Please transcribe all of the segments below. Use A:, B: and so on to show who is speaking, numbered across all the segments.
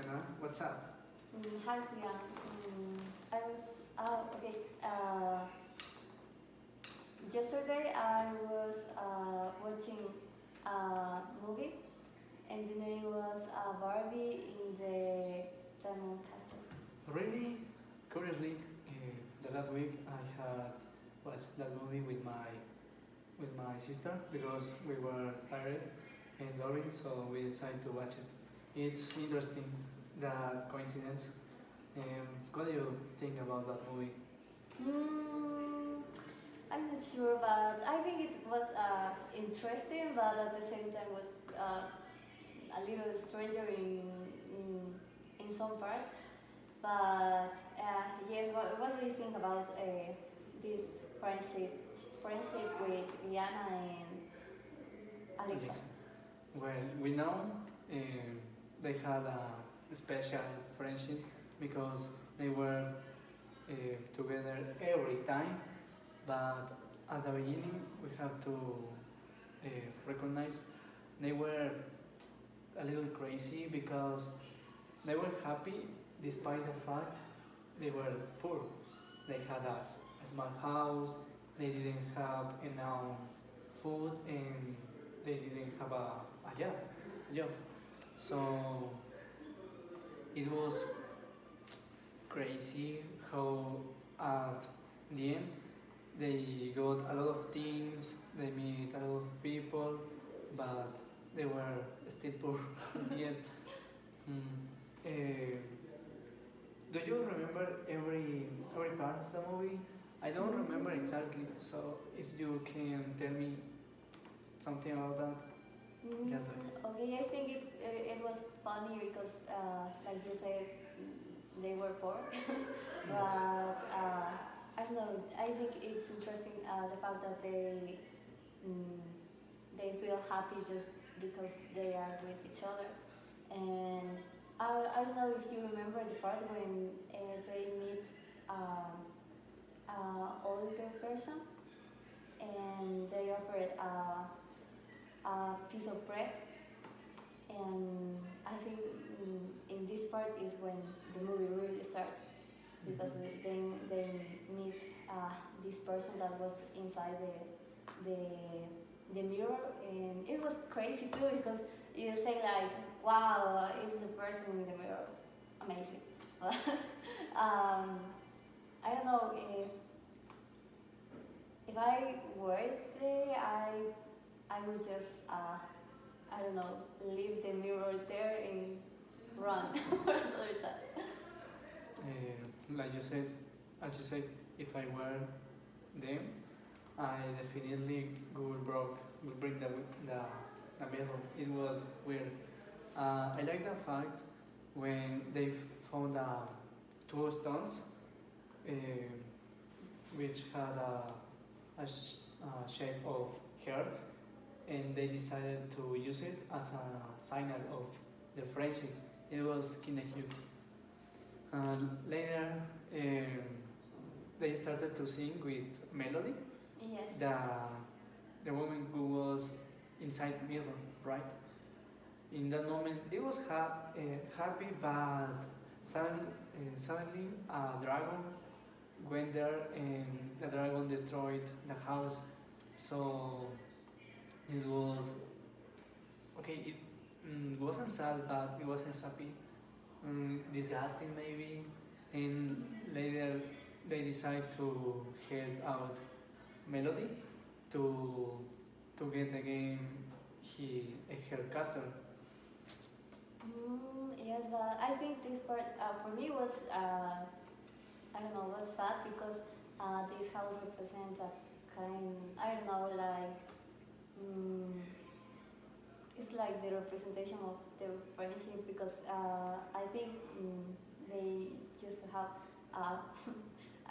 A: Joanna. What's up?
B: Hi, Priya. I was okay. Yesterday I was watching a movie, and the name was Barbie in the Diamond Castle.
A: Really? Curiously, the last week I had watched that movie with my sister because we were tired and boring, so we decided to watch it. It's interesting that coincidence. What do you think about that movie?
B: Mm, I'm not sure, but I think it was interesting, but at the same time was a little stranger in some parts. But yes, what do you think about this friendship with Liana and Alexa?
A: Alexa. Well, we know they had a special friendship because they were together every time, but at the beginning we have to recognize they were a little crazy because they were happy despite the fact they were poor. They had a small house, they didn't have enough food, and they didn't have a job. So it was crazy how at the end they got a lot of things, they meet a lot of people, but they were still poor at the end. Hmm. Eh, do you remember every part of the movie? I don't remember exactly, so if you can tell me something about that, just like
B: Okay, I think it was funny because, like you said, they were poor,
A: yes.
B: but I don't know. I think it's interesting the fact that mm, they feel happy just because they are with each other, and I don't know if you remember the part when they meet um, older person and they offered a piece of bread, and I think in this part is when the movie really starts because they meet this person that was inside the the mirror, and it was crazy too because you say like, wow, it's the person in the mirror, amazing. um, I don't know if I were there, I would just I don't know, leave the mirror there and run for another time.
A: Like you said, as you said, if I were them, I definitely would bring the mirror. It was weird. I like the fact when they found two stones, uh, which had a shape of hearts, and they decided to use it as a signal of their friendship. It was kinda cute. Later, they started to sing with Melody,
B: Yes.
A: the woman who was inside the mirror, right? In that moment, it was happy, but suddenly a dragon went there and the dragon destroyed the house. So it was okay. It wasn't sad, but it wasn't happy. Disgusting maybe. And later they decide to help out Melody to get again her castle.
B: Yes, but I think this part for me was I don't know, was sad because this house represents a kind, I don't know, like mm, it's like the representation of their friendship because I think they just have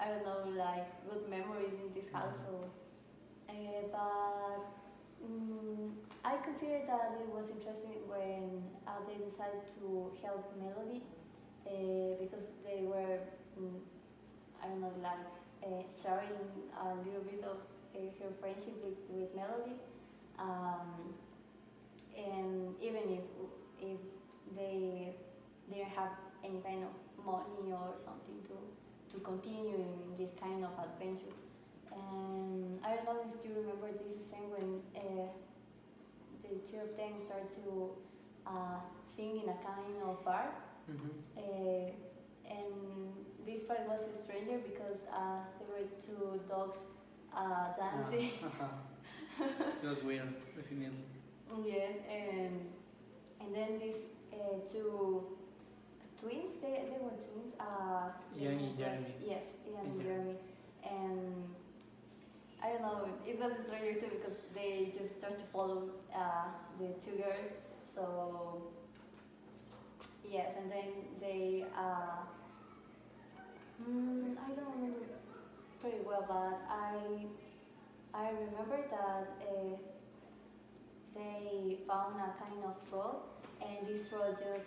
B: I don't know, like good memories in this house. So, but I consider that it was interesting when they decided to help Melody because they were, mm, I don't know, like sharing a little bit of her friendship with Melody. Um, and even if they didn't have any kind of money or something to continue in this kind of adventure. And I don't know if you remember this scene when the two of them start to sing in a kind of bar. Uh, and this part was stranger because there were two dogs dancing.
A: It was weird, definitely.
B: Yes, and then these two twins, they were twins.
A: Ian and Jeremy.
B: Yes, Ian and
A: Yeah.
B: Jeremy. And I don't know, it was stranger too because they just start to follow the two girls. So yes, and then they I don't remember pretty well, but I remember that they found a kind of troll, and this troll just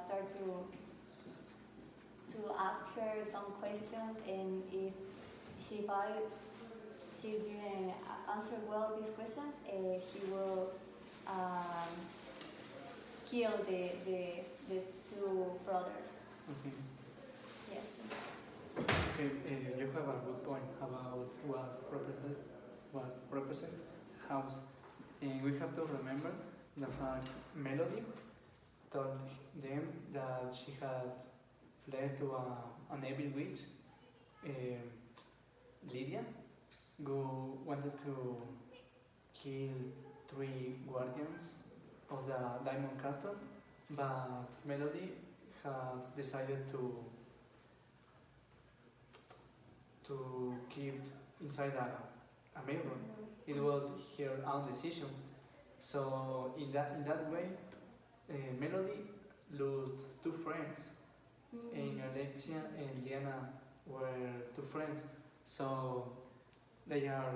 B: started to ask her some questions, and if she didn't answer well these questions, he will um, kill the two brothers.
A: Okay.
B: Yes.
A: Okay, you have a good point about what represent house, and we have to remember the fact Melody told them that she had fled to an evil witch, Lydia, who wanted to kill 3 guardians of the Diamond Castle, but Melody had decided to keep inside a mirror. It was her own decision. So in that way, Melody lost 2 friends, and Alexia and Liana were 2 friends. So they are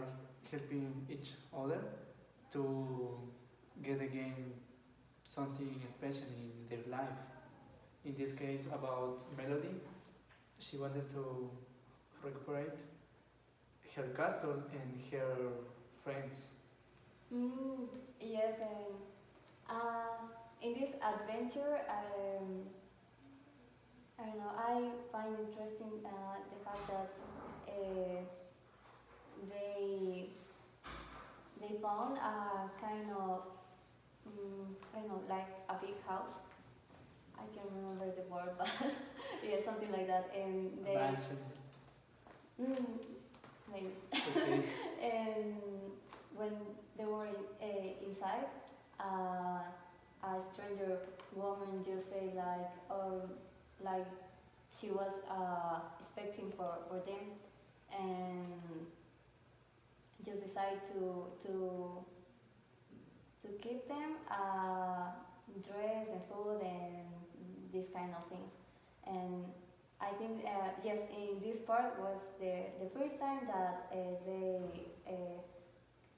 A: helping each other to get again something special in their life. In this case, about Melody, she wanted to recuperate her castle and her friends.
B: Yes, and in this adventure, I don't know. I find interesting the fact that they they found a kind of I don't know, like a big house. I can't remember the word, but yeah, something like that. And they
A: Mansion.
B: maybe.
A: Okay.
B: And when they were inside, a stranger woman just said like she was expecting for them, and just decided to keep them dress and food and these kind of things. And I think yes, in this part was the first time that they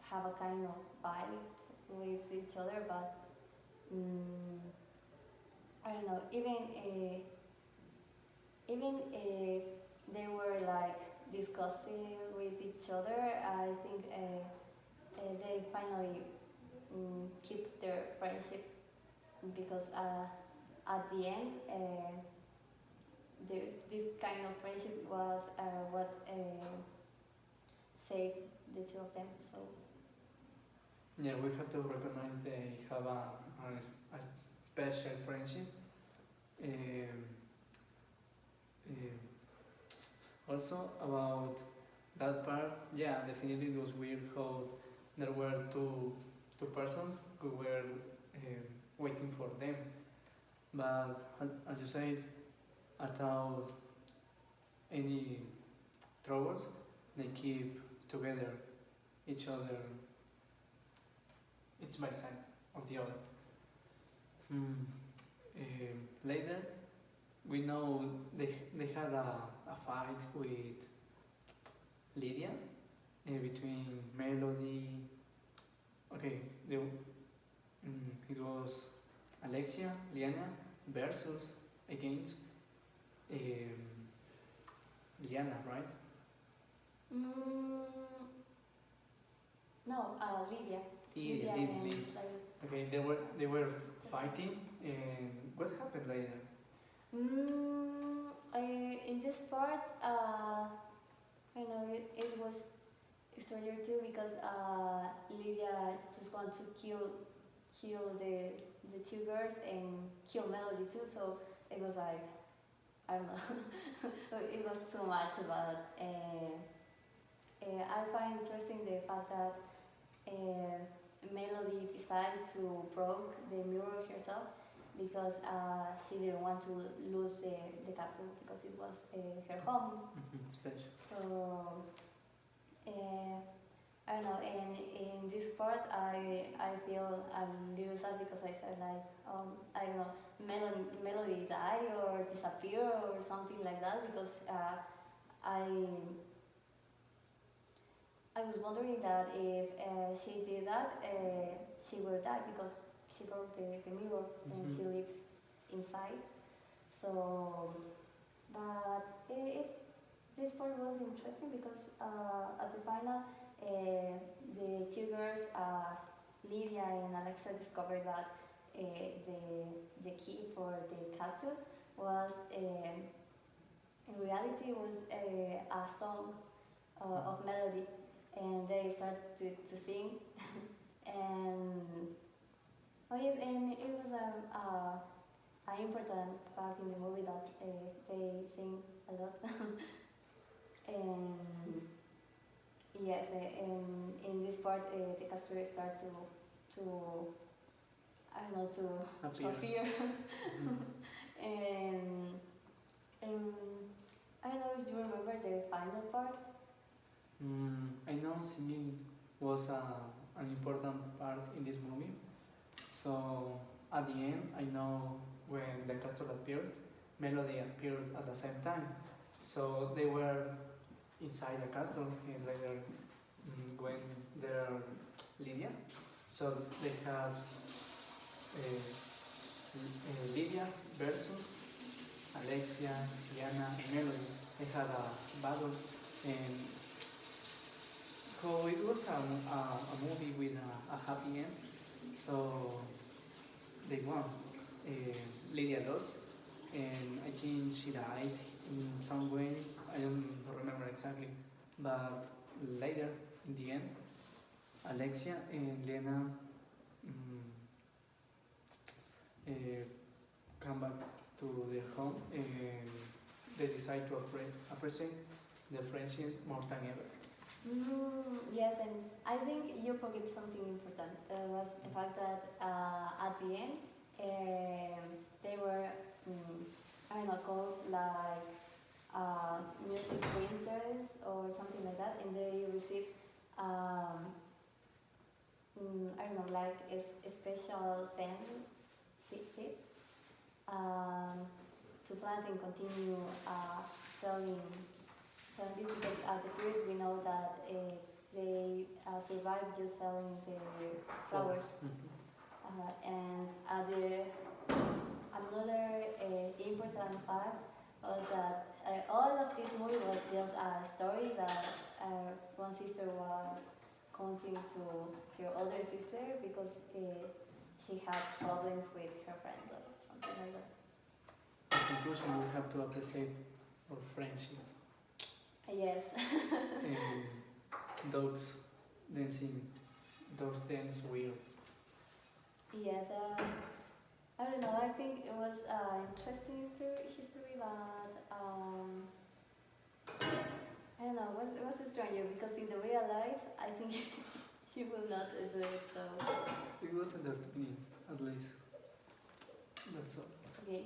B: have a kind of fight with each other, but I don't know. Even if they were like discussing with each other, I think they finally keep their friendship because at the end, this kind of friendship was what saved the two of them. So
A: Yeah, we have to recognize they have a special friendship. Um, Also about that part, yeah, definitely it was weird how there were two persons who were waiting for them. But as you said, without any troubles, they keep together each other, each by side of the other. Later, we know they had a fight with Lydia between Melody. Okay, it was Alexia, Liana versus against Liana, right?
B: no, Lydia.
A: Lydia,
B: and
A: Lydia.
B: Slade.
A: Okay, they were fighting, and what happened later?
B: In this part, I know it was stranger too because Lydia just want to kill the two girls and kill Melody too. So it was like I don't know, it was too much. But I find interesting the fact that Melody decided to broke the mirror herself because she didn't want to lose the castle because it was her home.
A: Special.
B: So I don't know. And in this part, I feel a little sad because I said like I don't know, Melody die or disappear or something like that because I I was wondering that if she did that, she will die because she broke the mirror and she lives inside. So, but this part was interesting because at the final, the two girls, Lydia and Alexa, discovered that the key for the castle was in reality was a song of Melody, and they started to sing. And oh yes, and it was an important fact in the movie that they sing a lot. And yes, in this part, the castle start to I don't know to appear. and I don't know if you remember the final part.
A: I know singing was an important part in this movie. So at the end, I know when the castle appeared, Melody appeared at the same time. So they were inside the castle and later when they're Lydia. So they had Lydia versus Alexia, Diana, and Melody. They had a battle, and so it was a movie with a happy end. So they won. Lydia lost, and I think she died in some way. I don't remember exactly, but later in the end, Alexia and Lena come back to their home and they decide to appreciate their friendship more than ever.
B: Yes, and I think you forget something important. Was the fact that at the end they were I don't know called like music princess or something like that, and they received I don't know like a special seed to plant and continue selling this because at the first we know that they survive just selling the flowers. And another important fact was that all of this movie was just a story that one sister was counting to her older sister because she had problems with her friend or something like that.
A: In conclusion, we have to appreciate our friendship.
B: Yes.
A: And those dance weird.
B: Yes, I don't know. I think it was interesting history, but I don't know. It was stranger because in the real life, I think she will not do it. So
A: it was entertaining, at least. That's all.
B: Okay.